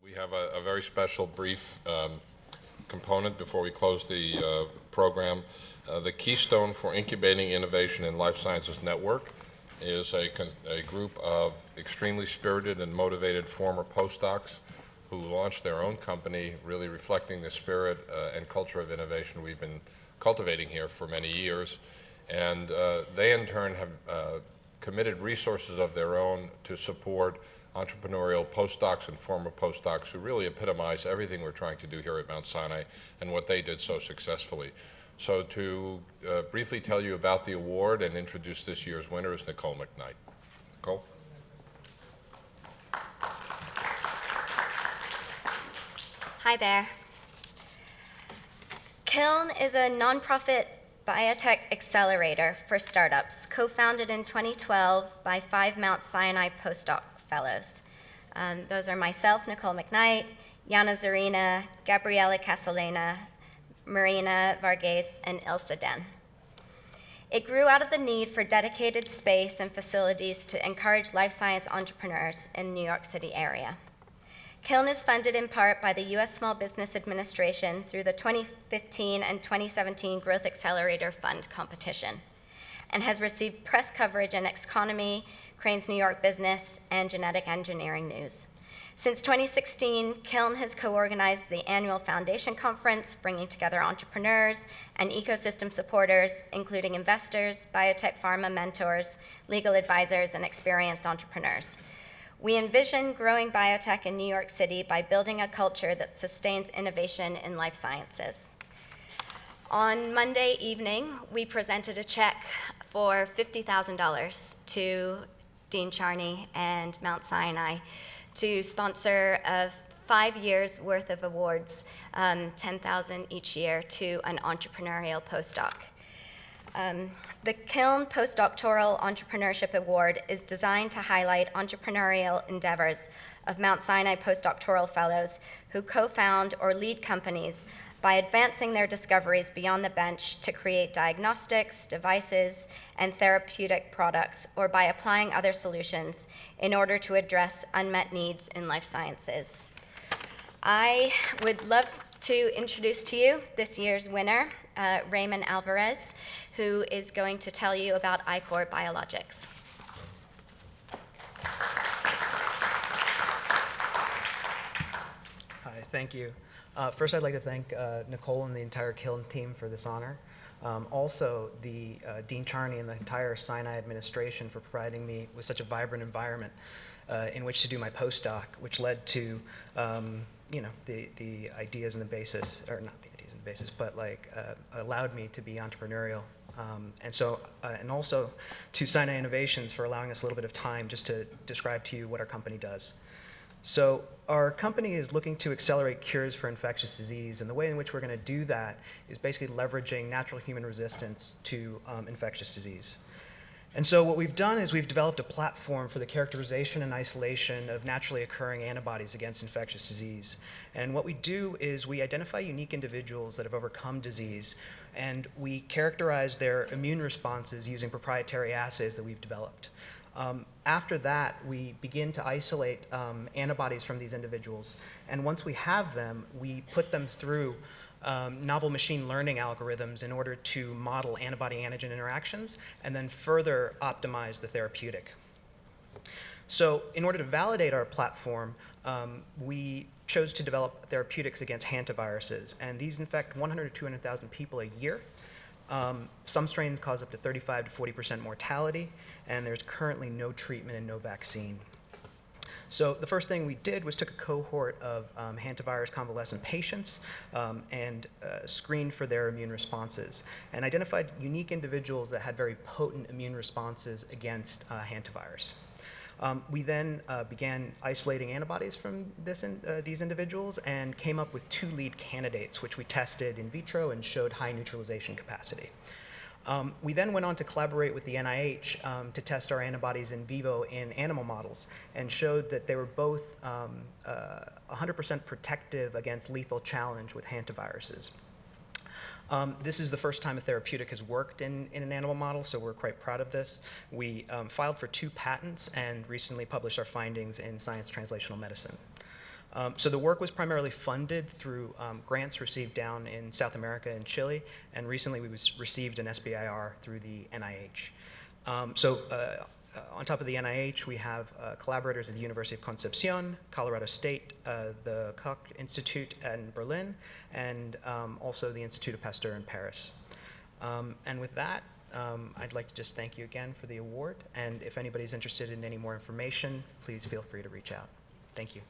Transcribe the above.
We have a very special brief component before we close the program. The Keystone for Incubating Innovation in Life Sciences Network is a group of extremely spirited and motivated former postdocs who launched their own company, really reflecting the spirit and culture of innovation we've been cultivating here for many years. And they in turn have committed resources of their own to support entrepreneurial postdocs and former postdocs who really epitomize everything we're trying to do here at Mount Sinai and what they did so successfully. So to briefly tell you about the award and introduce this year's winner is Nicole McKnight. Nicole? Hi there. KiiLN is a nonprofit biotech accelerator for startups, co-founded in 2012 by 5 Mount Sinai postdoc fellows. Those are myself, Nicole McKnight, Jana Zarina, Gabriela Casalena, Marina Varghese, and Ilse Den. It grew out of the need for dedicated space and facilities to encourage life science entrepreneurs in the New York City area. KiiLN is funded in part by the U.S. Small Business Administration through the 2015 and 2017 Growth Accelerator Fund competition, and has received press coverage in Xconomy, Crain's New York Business, and Genetic Engineering News. Since 2016, KiiLN has co-organized the annual Foundation Conference, bringing together entrepreneurs and ecosystem supporters, including investors, biotech pharma mentors, legal advisors, and experienced entrepreneurs. We envision growing biotech in New York City by building a culture that sustains innovation in life sciences. On Monday evening, we presented a check for $50,000 to Dean Charney and Mount Sinai to sponsor 5 years worth of awards, $10,000 each year, to an entrepreneurial postdoc. The KiiLN Postdoctoral Entrepreneurship Award is designed to highlight entrepreneurial endeavors of Mount Sinai postdoctoral fellows who co-found or lead companies by advancing their discoveries beyond the bench to create diagnostics, devices, and therapeutic products, or by applying other solutions in order to address unmet needs in life sciences. I would love to introduce to you this year's winner, Raymond Alvarez, who is going to tell you about iCore Biologics. Hi, thank you. First, I'd like to thank Nicole and the entire KiiLN team for this honor. Also, the Dean Charney and the entire Sinai administration for providing me with such a vibrant environment in which to do my postdoc, which led to, the ideas and the basis, or not the ideas and the basis, but allowed me to be entrepreneurial. And also to Sinai Innovations for allowing us a little bit of time just to describe to you what our company does. So our company is looking to accelerate cures for infectious disease, and the way in which we're going to do that is basically leveraging natural human resistance to infectious disease. And so what we've done is we've developed a platform for the characterization and isolation of naturally occurring antibodies against infectious disease. And what we do is we identify unique individuals that have overcome disease, and we characterize their immune responses using proprietary assays that we've developed. After that, we begin to isolate antibodies from these individuals, and once we have them, we put them through novel machine learning algorithms in order to model antibody-antigen interactions and then further optimize the therapeutic. So in order to validate our platform, we chose to develop therapeutics against hantaviruses, and these infect 100 to 200,000 people a year. Some strains cause up to 35 to 40% mortality, and there's currently no treatment and no vaccine. So the first thing we did was took a cohort of hantavirus convalescent patients and screened for their immune responses and identified unique individuals that had very potent immune responses against hantavirus. We then began isolating antibodies from these individuals and came up with 2 lead candidates, which we tested in vitro and showed high neutralization capacity. We then went on to collaborate with the NIH to test our antibodies in vivo in animal models and showed that they were both 100% protective against lethal challenge with hantaviruses. This is the first time a therapeutic has worked in an animal model, so we're quite proud of this. We filed for 2 patents and recently published our findings in Science Translational Medicine. So the work was primarily funded through grants received down in South America and Chile, and recently we received an SBIR through the NIH. On top of the NIH, we have collaborators at the University of Concepcion, Colorado State, the Koch Institute in Berlin, and also the Institute of Pasteur in Paris. And with that, I'd like to just thank you again for the award, and if anybody's interested in any more information, please feel free to reach out. Thank you.